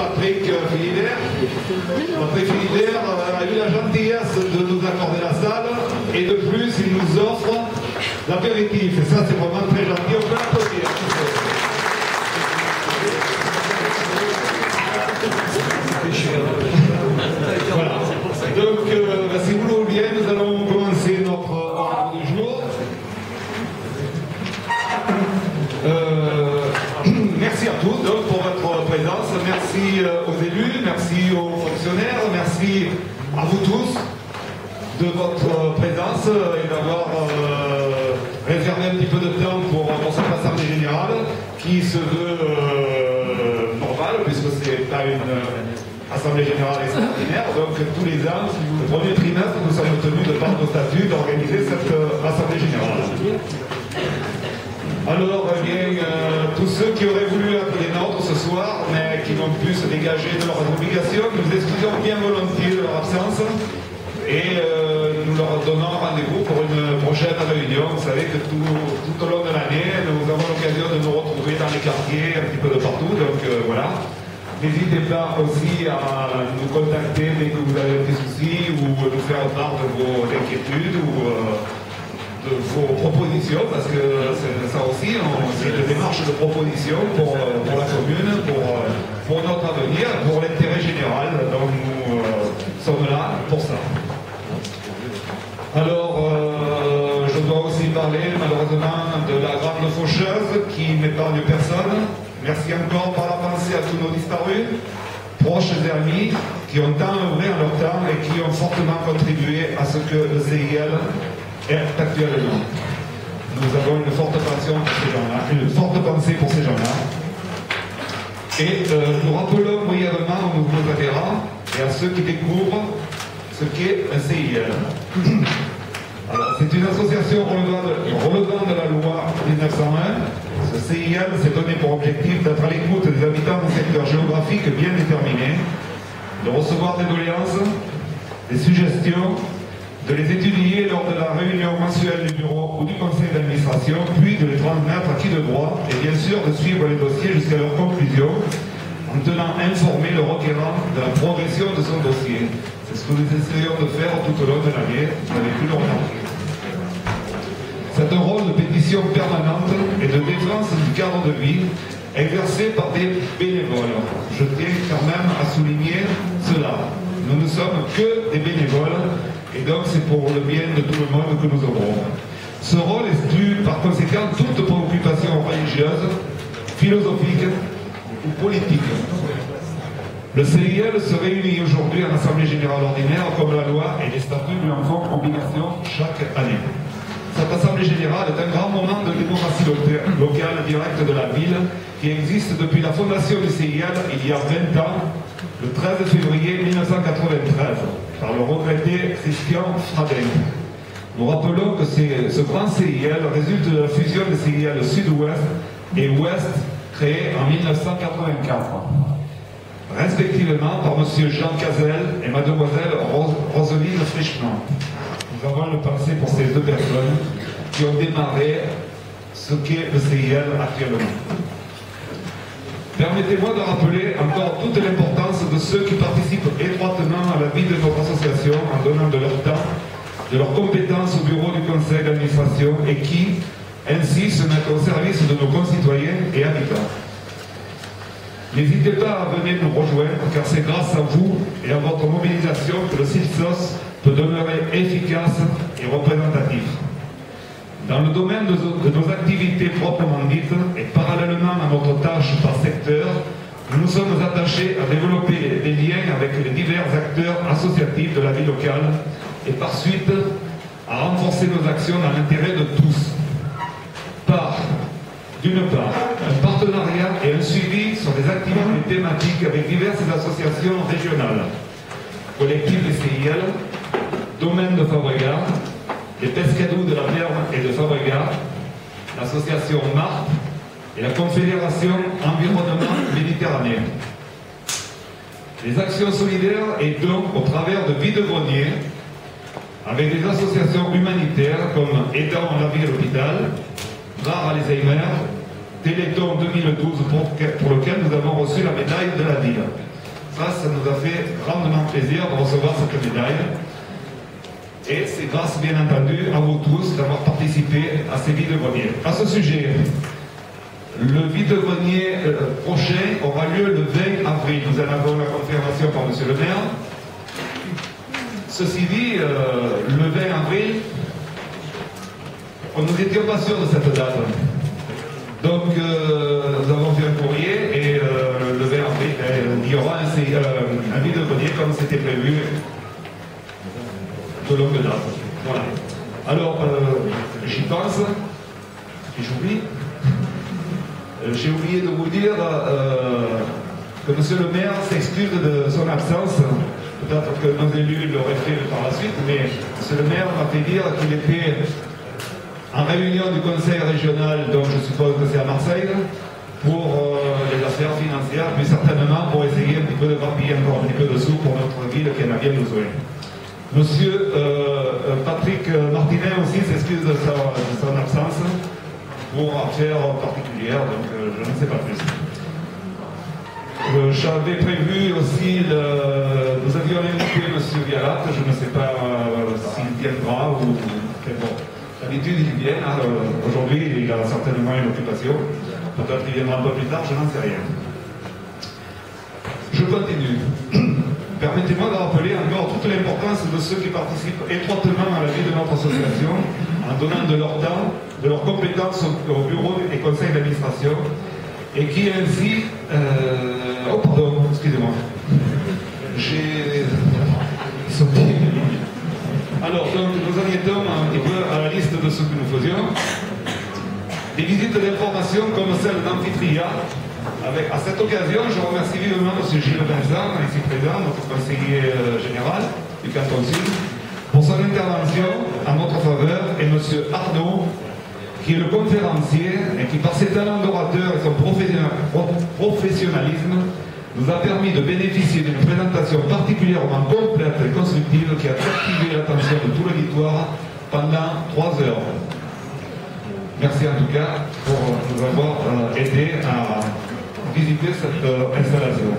Patrick Philidaire. Patrick Philidaire a eu la gentillesse de nous accorder la salle et de plus il nous offre l'apéritif. Et ça c'est vraiment très gentil, on peut l'applaudir. Voilà. Donc si vous le voulez bien, nous allons commencer notre ordre du jour. Merci à tous donc, pour votre présence, merci aux élus, merci aux fonctionnaires, merci à vous tous de votre présence et d'avoir réservé un petit peu de temps pour cette assemblée générale qui se veut normale puisque c'est pas une assemblée générale extraordinaire, donc tous les ans, le premier trimestre, nous sommes tenus de par nos statuts d'organiser cette assemblée générale. Alors, eh bien, tous ceux qui auraient voulu être les nôtres ce soir, mais qui n'ont pu se dégager de leurs obligations, nous excusons bien volontiers de leur absence et nous leur donnons rendez-vous pour une prochaine réunion. Vous savez que tout au long de l'année, nous avons l'occasion de nous retrouver dans les quartiers, un petit peu de partout, donc voilà. N'hésitez pas aussi à nous contacter dès que vous avez des soucis ou nous faire part de vos inquiétudes ou de vos propositions, parce que ça aussi, c'est une démarche de proposition pour la commune, pour notre avenir, pour l'intérêt général, donc nous sommes là pour ça. Alors, je dois aussi parler malheureusement de la grande faucheuse qui n'épargne personne. Merci encore par la pensée à tous nos disparus, proches et amis, qui ont tant œuvré en leur temps et qui ont fortement contribué à ce que le CIL est actuellement. Nous avons une forte pensée pour ces gens-là, Et nous rappelons brièvement aux nouveaux adhérents et à ceux qui découvrent ce qu'est un CIL. C'est une association relevant de la loi 1901. Ce CIL s'est donné pour objectif d'être à l'écoute des habitants d'un secteur géographique bien déterminé, de recevoir des doléances, des suggestions, de les étudier lors de la réunion mensuelle du bureau ou du conseil d'administration, puis de les transmettre à qui de droit, et bien sûr de suivre les dossiers jusqu'à leur conclusion, en tenant informé le requérant de la progression de son dossier. C'est ce que nous essayons de faire tout au long de l'année, vous avez pu le remarquer. C'est un rôle de pétition permanente et de défense du cadre de vie exercé par des bénévoles. Je tiens quand même à souligner cela. Nous ne sommes que des bénévoles et donc c'est pour le bien de tout le monde que nous œuvrons. Ce rôle exclut par conséquent toute préoccupation religieuse, philosophique ou politique. Le CIL se réunit aujourd'hui en Assemblée Générale Ordinaire comme la loi et les statuts lui en font obligation chaque année. Cette Assemblée Générale est un grand moment de démocratie locale directe de la ville qui existe depuis la fondation du CIL il y a 20 ans, le 13 février 1993, par le regretté Christian Fradin. Nous rappelons que ce grand CIL résulte de la fusion des CIL Sud-Ouest et Ouest créés en 1984, respectivement par M. Jean Cazel et Mlle Roseline Frischmann. Nous avons le pensée pour ces deux personnes qui ont démarré ce qu'est le CIL actuellement. Permettez-moi de rappeler encore toute l'importance de ceux qui participent étroitement à la vie de notre association en donnant de leur temps, de leurs compétences au bureau du conseil d'administration et qui, ainsi, se mettent au service de nos concitoyens et habitants. N'hésitez pas à venir nous rejoindre car c'est grâce à vous et à votre mobilisation que le CILSOS peut demeurer efficace et représentatif. Dans le domaine de nos activités proprement dites et parallèlement à notre tâche par secteur, nous nous sommes attachés à développer des liens avec les divers acteurs associatifs de la vie locale et par suite à renforcer nos actions dans l'intérêt de tous. D'une part, un partenariat et un suivi sur des activités thématiques avec diverses associations régionales, collectifs des CIL, domaine de Fabregat, les Pescadous de la Perle et de Fabregat, l'association MART et la Confédération Environnement Méditerranée. Les actions solidaires et dons au travers de vide-greniers avec des associations humanitaires comme Aidant la vie à l'hôpital, Bar Alzheimer, Téléthon 2012 pour lequel nous avons reçu la médaille de la ville. ça nous a fait grandement plaisir de recevoir cette médaille. Et c'est grâce, bien entendu, à vous tous d'avoir participé à ces vide-greniers. À ce sujet, le vide-grenier prochain aura lieu le 20 avril. Nous en avons la confirmation par M. le maire. Ceci dit, le 20 avril, nous n'étions pas sûrs de cette date. Donc, nous avons fait un courrier et le 20 avril, il y aura un vide-grenier comme c'était prévu de longue date. Voilà. Alors, j'y pense, et j'oublie. J'ai oublié de vous dire que M. le maire s'excuse de son absence. Peut-être que nos élus l'auraient fait par la suite, mais M. le maire m'a fait dire qu'il était en réunion du conseil régional, donc je suppose que c'est à Marseille, pour les affaires financières, mais certainement pour essayer un petit peu de grappiller encore un petit peu de sous pour notre ville qui en a bien besoin. Monsieur Patrick Martinet aussi s'excuse de son absence pour affaires particulières, donc je ne sais pas plus. J'avais prévu aussi, nous avions invité M. Vialat, je ne sais pas s'il viendra ou... Bon, d'habitude il vient, hein, aujourd'hui il a certainement une occupation, peut-être qu'il viendra un peu plus tard, je n'en sais rien. Je continue. Permettez-moi de rappeler encore toute l'importance de ceux qui participent étroitement à la vie de notre association, en donnant de leur temps, de leurs compétences au bureau et conseil d'administration, et qui ainsi... Oh pardon, excusez-moi. Ils sont terribles. Alors, donc, nous en étions un petit peu à la liste de ce que nous faisions. Des visites d'information comme celle d'Amphitria. À cette occasion, je remercie vivement M. Gilles Vincent, ici présent, notre conseiller général du canton Sud, pour son intervention en notre faveur, et M. Arnaud, qui est le conférencier et qui, par ses talents d'orateur et son professionnalisme, nous a permis de bénéficier d'une présentation particulièrement complète et constructive qui a captivé l'attention de tout l'auditoire pendant 3 heures. Merci en tout cas pour nous avoir aidé à visiter cette installation.